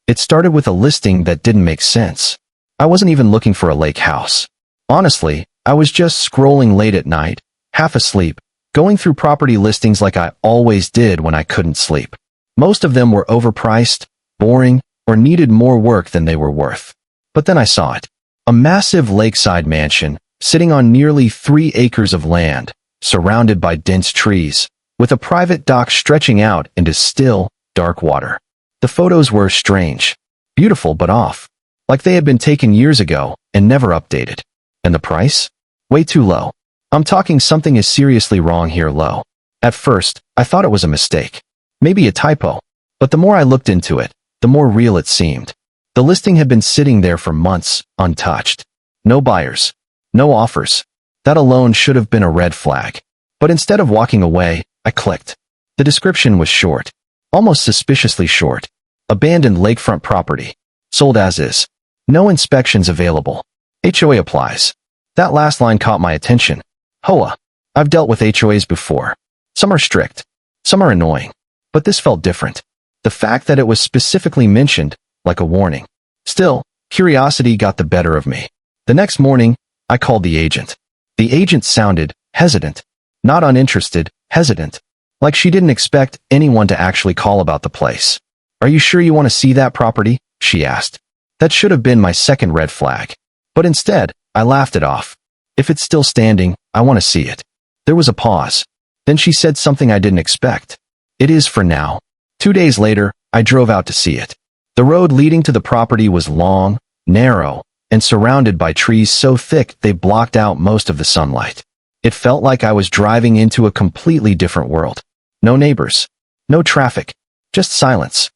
It started with a listing that didn't make sense. I wasn't even looking for a lake house. Honestly, I was just scrolling late at night, half asleep, going through property listings like I always did when I couldn't sleep. Most of them were overpriced, boring, or needed more work than they were worth. But then I saw it. A massive lakeside mansion, sitting on nearly 3 acres of land, surrounded by dense trees, with a private dock stretching out into still, dark water. The photos were strange, beautiful but off, like they had been taken years ago and never updated. And the price? Way too low. I'm talking something is seriously wrong here low. At first, I thought it was a mistake. Maybe a typo. But the more I looked into it, the more real it seemed. The listing had been sitting there for months, untouched. No buyers. No offers. That alone should have been a red flag. But instead of walking away, I clicked. The description was short. Almost suspiciously short. Abandoned lakefront property. Sold as is. No inspections available. HOA applies. That last line caught my attention. HOA. I've dealt with HOAs before. Some are strict. Some are annoying. But this felt different. The fact that it was specifically mentioned, like a warning. Still, curiosity got the better of me. The next morning, I called the agent. The agent sounded hesitant. Not uninterested, hesitant. Like she didn't expect anyone to actually call about the place. "Are you sure you want to see that property?" she asked. That should have been my second red flag. But instead, I laughed it off. "If it's still standing, I want to see it." There was a pause. Then she said something I didn't expect. "It is for now." 2 days later, I drove out to see it. The road leading to the property was long, narrow, and surrounded by trees so thick they blocked out most of the sunlight. It felt like I was driving into a completely different world. No neighbors. No traffic. Just silence.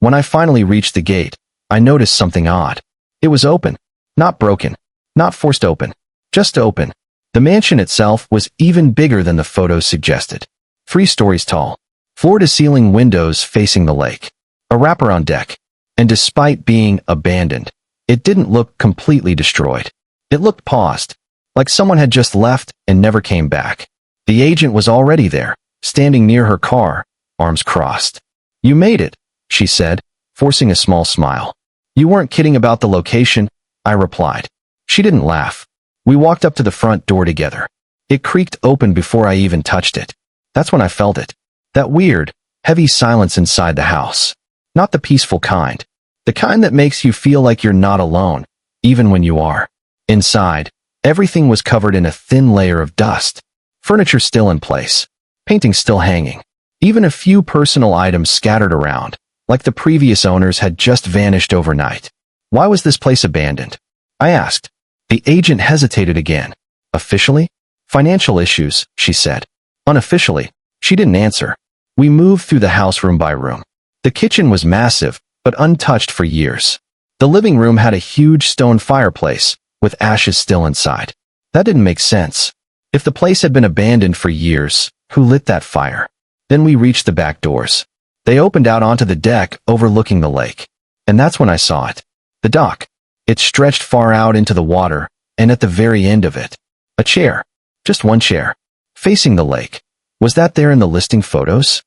When I finally reached the gate, I noticed something odd. It was open. Not broken. Not forced open. Just open. The mansion itself was even bigger than the photos suggested. 3 stories tall. Floor-to-ceiling windows facing the lake. A wraparound deck. And despite being abandoned, it didn't look completely destroyed. It looked paused, like someone had just left and never came back. The agent was already there, standing near her car, arms crossed. "You made it," she said, forcing a small smile. "You weren't kidding about the location," I replied. She didn't laugh. We walked up to the front door together. It creaked open before I even touched it. That's when I felt it. That weird, heavy silence inside the house. Not the peaceful kind. The kind that makes you feel like you're not alone, even when you are. Inside, everything was covered in a thin layer of dust. Furniture still in place. Paintings still hanging. Even a few personal items scattered around, like the previous owners had just vanished overnight. Why was this place abandoned? I asked. The agent hesitated again. Officially? Financial issues, she said. Unofficially, she didn't answer. We moved through the house room by room. The kitchen was massive, but untouched for years. The living room had a huge stone fireplace, with ashes still inside. That didn't make sense. If the place had been abandoned for years, who lit that fire? Then we reached the back doors. They opened out onto the deck overlooking the lake. And that's when I saw it. The dock. It stretched far out into the water, and at the very end of it, a chair. Just one chair. Facing the lake. Was that there in the listing photos?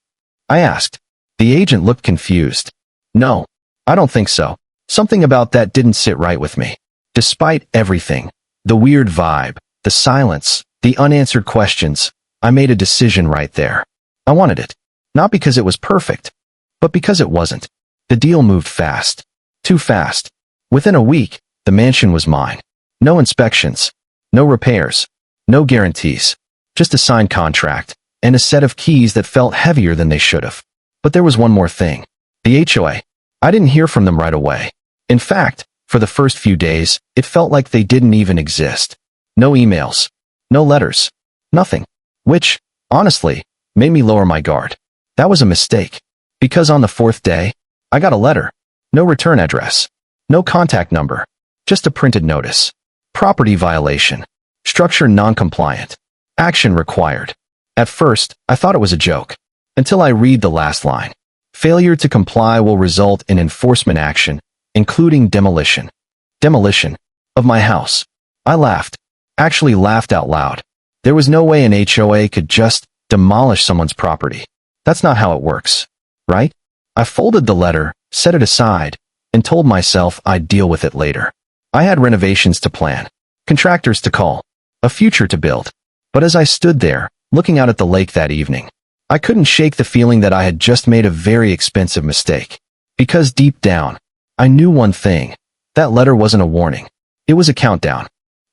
I asked. The agent looked confused. No, I don't think so. Something about that didn't sit right with me. Despite everything, the weird vibe, the silence, the unanswered questions, I made a decision right there. I wanted it. Not because it was perfect, but because it wasn't. The deal moved fast. Too fast. Within a week, the mansion was mine. No inspections. No repairs. No guarantees. Just a signed contract, and a set of keys that felt heavier than they should have. But there was one more thing. The HOA. I didn't hear from them right away. In fact, for the first few days, it felt like they didn't even exist. No emails. No letters. Nothing. Which, honestly, made me lower my guard. That was a mistake. Because on the 4th day, I got a letter. No return address. No contact number. Just a printed notice. Property violation. Structure non-compliant. Action required. At first, I thought it was a joke. Until I read the last line. Failure to comply will result in enforcement action, including demolition. Demolition. Of my house. I laughed. Actually laughed out loud. There was no way an HOA could just demolish someone's property. That's not how it works. Right? I folded the letter, set it aside, and told myself I'd deal with it later. I had renovations to plan, contractors to call, a future to build. But as I stood there, looking out at the lake that evening, I couldn't shake the feeling that I had just made a very expensive mistake. Because deep down, I knew one thing. That letter wasn't a warning. It was a countdown.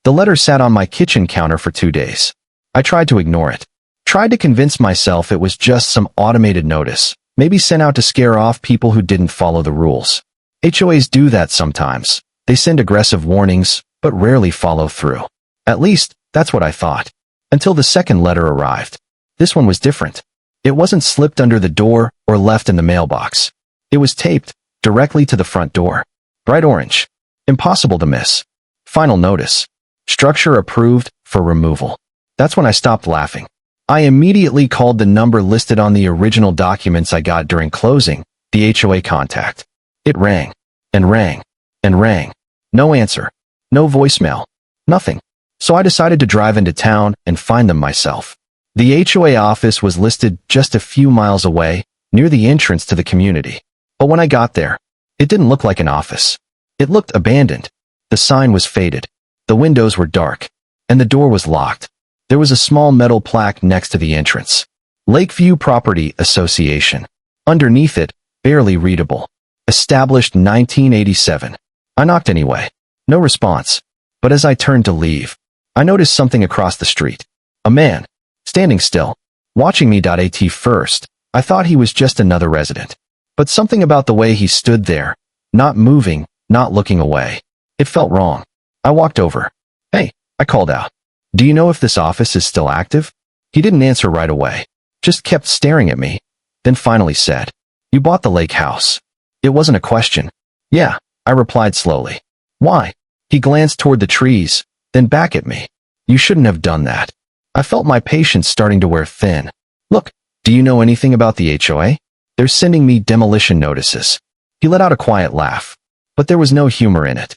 The letter sat on my kitchen counter for 2 days. I tried to ignore it. Tried to convince myself it was just some automated notice, maybe sent out to scare off people who didn't follow the rules. HOAs do that sometimes. They send aggressive warnings, but rarely follow through. At least, that's what I thought. Until the second letter arrived. This one was different. It wasn't slipped under the door or left in the mailbox. It was taped directly to the front door. Bright orange. Impossible to miss. Final notice. Structure approved for removal. That's when I stopped laughing. I immediately called the number listed on the original documents I got during closing, the HOA contact. It rang, and rang, and rang. No answer. No voicemail. Nothing. So I decided to drive into town and find them myself. The HOA office was listed just a few miles away, near the entrance to the community. But when I got there, it didn't look like an office. It looked abandoned. The sign was faded. The windows were dark, and the door was locked. There was a small metal plaque next to the entrance. Lakeview Property Association. Underneath it, barely readable. Established 1987. I knocked anyway. No response. But as I turned to leave, I noticed something across the street. A man, standing still, watching me. At first, I thought he was just another resident. But something about the way he stood there, not moving, not looking away. It felt wrong. I walked over. "Hey," I called out. "Do you know if this office is still active?" He didn't answer right away, just kept staring at me, then finally said, "You bought the lake house." It wasn't a question. "Yeah," I replied slowly. "Why?" He glanced toward the trees, then back at me. "You shouldn't have done that." I felt my patience starting to wear thin. "Look, do you know anything about the HOA? They're sending me demolition notices." He let out a quiet laugh, but there was no humor in it.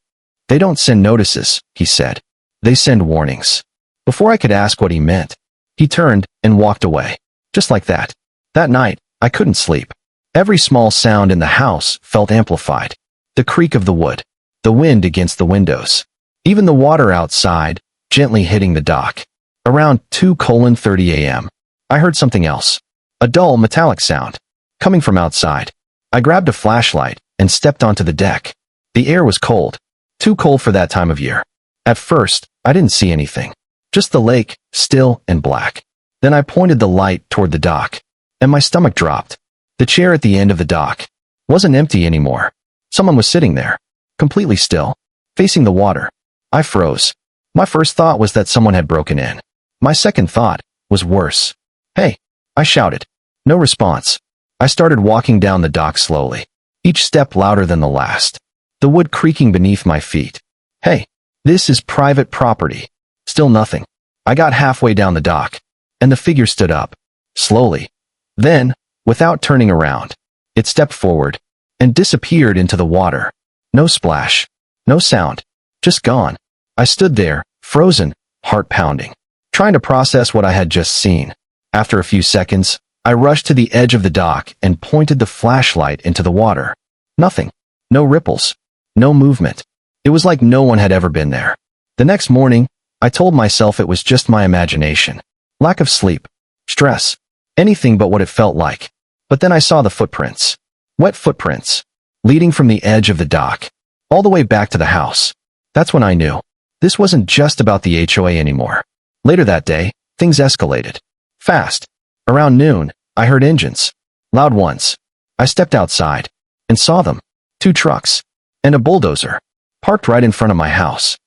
"They don't send notices," he said. "They send warnings." Before I could ask what he meant, he turned and walked away. Just like that. That night, I couldn't sleep. Every small sound in the house felt amplified. The creak of the wood, the wind against the windows, even the water outside, gently hitting the dock. Around 2:30 a.m., I heard something else. A dull, metallic sound, coming from outside. I grabbed a flashlight and stepped onto the deck. The air was cold. Too cold for that time of year. At first, I didn't see anything. Just the lake, still and black. Then I pointed the light toward the dock, and my stomach dropped. The chair at the end of the dock wasn't empty anymore. Someone was sitting there, completely still, facing the water. I froze. My first thought was that someone had broken in. My second thought was worse. "Hey," I shouted. No response. I started walking down the dock slowly, each step louder than the last. The wood creaking beneath my feet. "Hey, this is private property." Still nothing. I got halfway down the dock, and the figure stood up, slowly. Then, without turning around, it stepped forward and disappeared into the water. No splash, no sound, just gone. I stood there, frozen, heart pounding, trying to process what I had just seen. After a few seconds, I rushed to the edge of the dock and pointed the flashlight into the water. Nothing. No ripples. No movement. It was like no one had ever been there. The next morning, I told myself it was just my imagination. Lack of sleep. Stress. Anything but what it felt like. But then I saw the footprints. Wet footprints. Leading from the edge of the dock, all the way back to the house. That's when I knew. This wasn't just about the HOA anymore. Later that day, things escalated. Fast. Around noon, I heard engines. Loud ones. I stepped outside and saw them. 2 trucks and a bulldozer parked right in front of my house.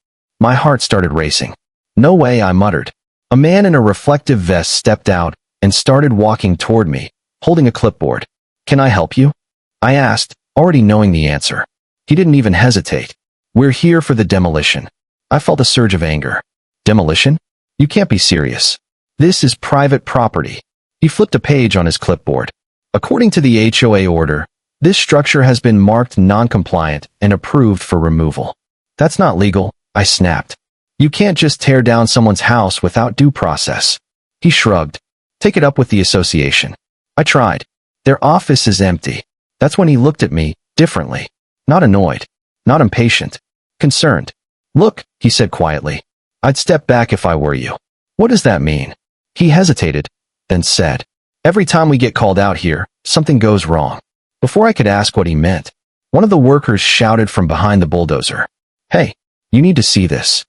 My heart started racing. "No way," I muttered. A man in a reflective vest stepped out and started walking toward me, holding a clipboard. "Can I help you?" I asked, already knowing the answer. He didn't even hesitate. "We're here for the demolition." I felt a surge of anger. "Demolition? You can't be serious. This is private property." He flipped a page on his clipboard. "According to the HOA order, this structure has been marked non-compliant and approved for removal." "That's not legal," I snapped. "You can't just tear down someone's house without due process." He shrugged. "Take it up with the association." I tried. "Their office is empty." That's when he looked at me, differently. Not annoyed. Not impatient. Concerned. Look, he said quietly. I'd step back if I were you. What does that mean? He hesitated, then said, every time we get called out here, something goes wrong. Before I could ask what he meant, one of the workers shouted from behind the bulldozer. Hey, you need to see this.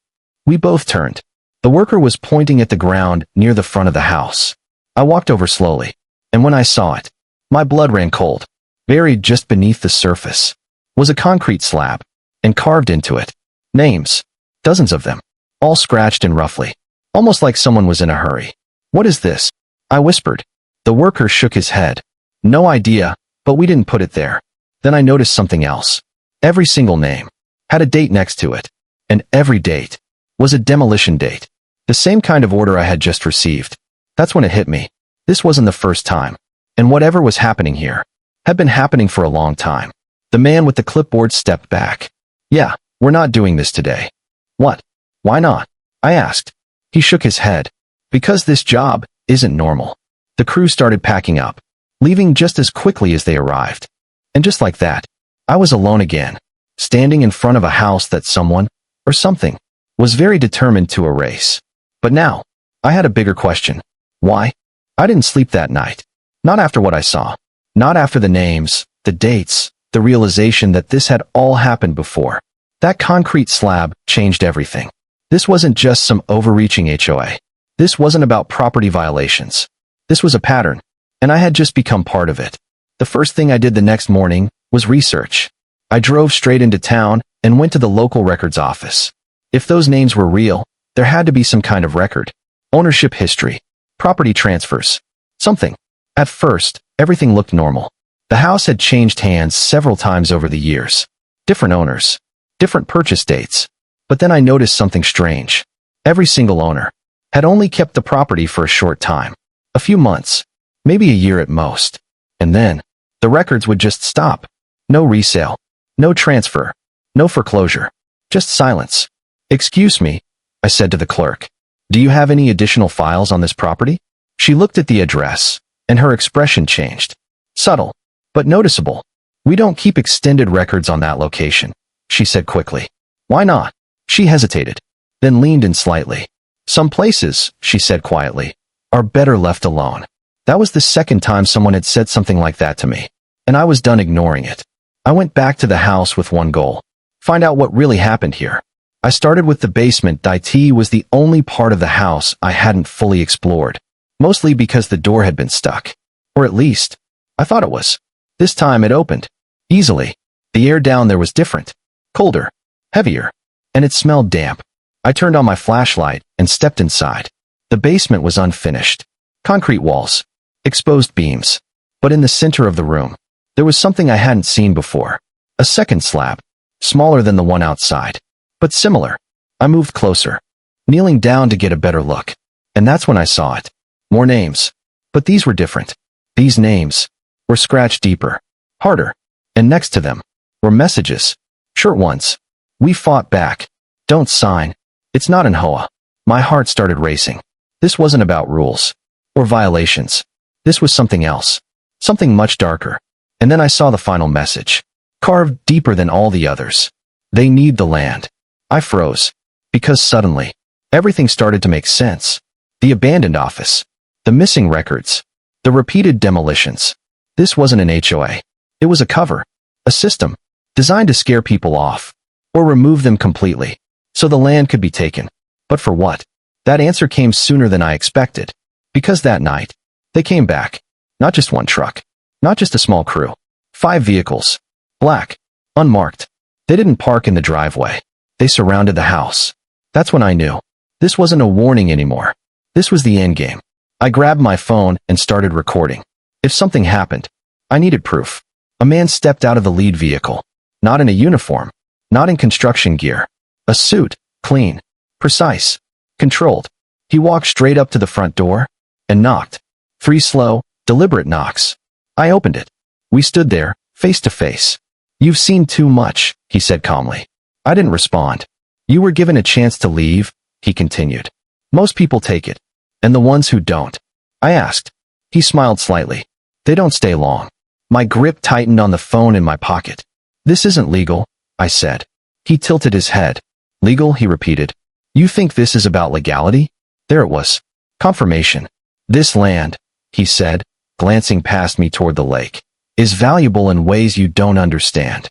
We both turned. The worker was pointing at the ground near the front of the house. I walked over slowly, and when I saw it, my blood ran cold. Buried just beneath the surface was a concrete slab, and carved into it, names, dozens of them, all scratched and roughly, almost like someone was in a hurry. What is this? I whispered. The worker shook his head. No idea, but we didn't put it there. Then I noticed something else. Every single name had a date next to it, and every date was a demolition date. The same kind of order I had just received. That's when it hit me. This wasn't the first time, and whatever was happening here had been happening for a long time. The man with the clipboard stepped back. Yeah, we're not doing this today. What? Why not? I asked. He shook his head. Because this job isn't normal. The crew started packing up, leaving just as quickly as they arrived. And just like that, I was alone again, standing in front of a house that someone, or something, was very determined to erase. But now, I had a bigger question. Why? I didn't sleep that night. Not after what I saw. Not after the names, the dates, the realization that this had all happened before. That concrete slab changed everything. This wasn't just some overreaching HOA. This wasn't about property violations. This was a pattern, and I had just become part of it. The first thing I did the next morning was research. I drove straight into town and went to the local records office. If those names were real, there had to be some kind of record. Ownership history. Property transfers. Something. At first, everything looked normal. The house had changed hands several times over the years. Different owners. Different purchase dates. But then I noticed something strange. Every single owner had only kept the property for a short time. A few months. Maybe a year at most. And then, the records would just stop. No resale. No transfer. No foreclosure. Just silence. Excuse me, I said to the clerk. Do you have any additional files on this property? She looked at the address, and her expression changed. Subtle, but noticeable. We don't keep extended records on that location, she said quickly. Why not? She hesitated, then leaned in slightly. Some places, she said quietly, are better left alone. That was the second time someone had said something like that to me, and I was done ignoring it. I went back to the house with one goal. Find out what really happened here. I started with the basement. It was the only part of the house I hadn't fully explored, mostly because the door had been stuck. Or at least, I thought it was. This time it opened. Easily. The air down there was different. Colder. Heavier. And it smelled damp. I turned on my flashlight and stepped inside. The basement was unfinished. Concrete walls. Exposed beams. But in the center of the room, there was something I hadn't seen before. A second slab. Smaller than the one outside. But similar. I moved closer, kneeling down to get a better look. And that's when I saw it. More names. But these were different. These names were scratched deeper, harder. And next to them were messages. Short ones. We fought back. Don't sign. It's not an HOA. My heart started racing. This wasn't about rules or violations. This was something else. Something much darker. And then I saw the final message. Carved deeper than all the others. They need the land. I froze. Because suddenly, everything started to make sense. The abandoned office. The missing records. The repeated demolitions. This wasn't an HOA. It was a cover. A system. Designed to scare people off. Or remove them completely. So the land could be taken. But for what? That answer came sooner than I expected. Because that night, they came back. Not just one truck. Not just a small crew. 5 vehicles. Black. Unmarked. They didn't park in the driveway. They surrounded the house. That's when I knew. This wasn't a warning anymore. This was the endgame. I grabbed my phone and started recording. If something happened, I needed proof. A man stepped out of the lead vehicle. Not in a uniform. Not in construction gear. A suit. Clean. Precise. Controlled. He walked straight up to the front door and knocked. 3 slow, deliberate knocks. I opened it. We stood there, face to face. You've seen too much, he said calmly. I didn't respond. You were given a chance to leave, he continued. Most people take it. And the ones who don't? I asked. He smiled slightly. They don't stay long. My grip tightened on the phone in my pocket. This isn't legal, I said. He tilted his head. Legal, he repeated. You think this is about legality? There it was. Confirmation. This land, he said, glancing past me toward the lake, is valuable in ways you don't understand.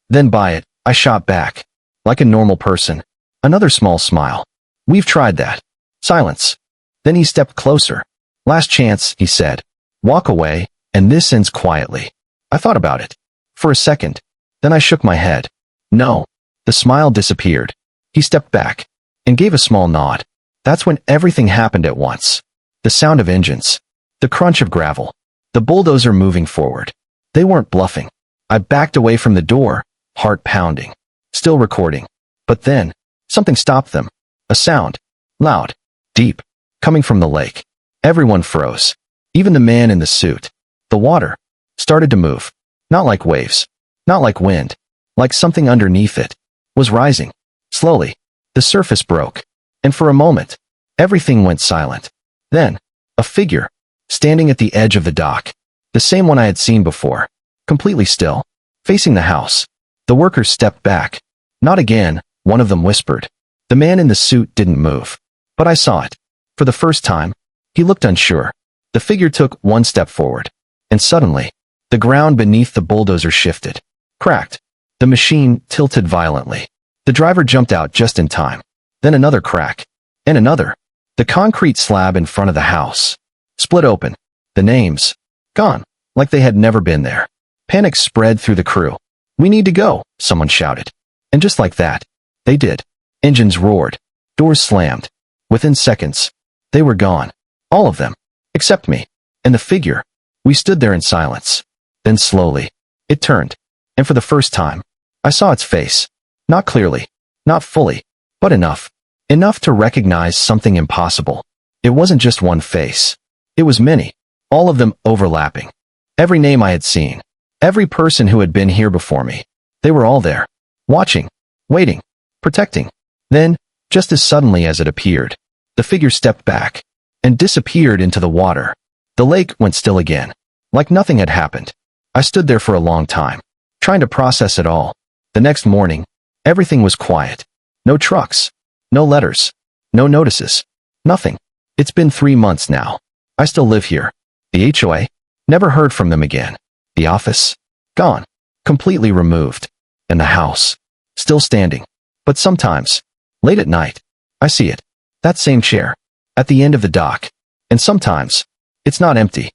Then buy it, I shot back. Like a normal person. Another small smile. We've tried that. Silence. Then he stepped closer. Last chance, he said. Walk away, and this ends quietly. I thought about it. For a second. Then I shook my head. No. The smile disappeared. He stepped back and gave a small nod. That's when everything happened at once. The sound of engines. The crunch of gravel. The bulldozer moving forward. They weren't bluffing. I backed away from the door, heart pounding. Still recording. But then, something stopped them. A sound. Loud. Deep. Coming from the lake. Everyone froze. Even the man in the suit. The water started to move. Not like waves. Not like wind. Like something underneath it was rising. Slowly. The surface broke. And for a moment, everything went silent. Then, a figure, standing at the edge of the dock. The same one I had seen before. Completely still. Facing the house. The workers stepped back. Not again, one of them whispered. The man in the suit didn't move. But I saw it. For the first time, he looked unsure. The figure took one step forward. And suddenly, the ground beneath the bulldozer shifted. Cracked. The machine tilted violently. The driver jumped out just in time. Then another crack. And another. The concrete slab in front of the house split open. The names gone, like they had never been there. Panic spread through the crew. We need to go, someone shouted. And just like that, they did. Engines roared. Doors slammed. Within seconds, they were gone. All of them. Except me. And the figure. We stood there in silence. Then slowly, it turned. And for the first time, I saw its face. Not clearly. Not fully. But enough. Enough to recognize something impossible. It wasn't just one face. It was many. All of them overlapping. Every name I had seen. Every person who had been here before me. They were all there. Watching. Waiting. Protecting. Then, just as suddenly as it appeared, the figure stepped back and disappeared into the water. The lake went still again. Like nothing had happened. I stood there for a long time, trying to process it all. The next morning, everything was quiet. No trucks. No letters. No notices. Nothing. It's been 3 months now. I still live here. The HOA? Never heard from them again. The office? Gone. Completely removed. And the house? Still standing. But sometimes, late at night, I see it. That same chair. At the end of the dock. And sometimes, it's not empty.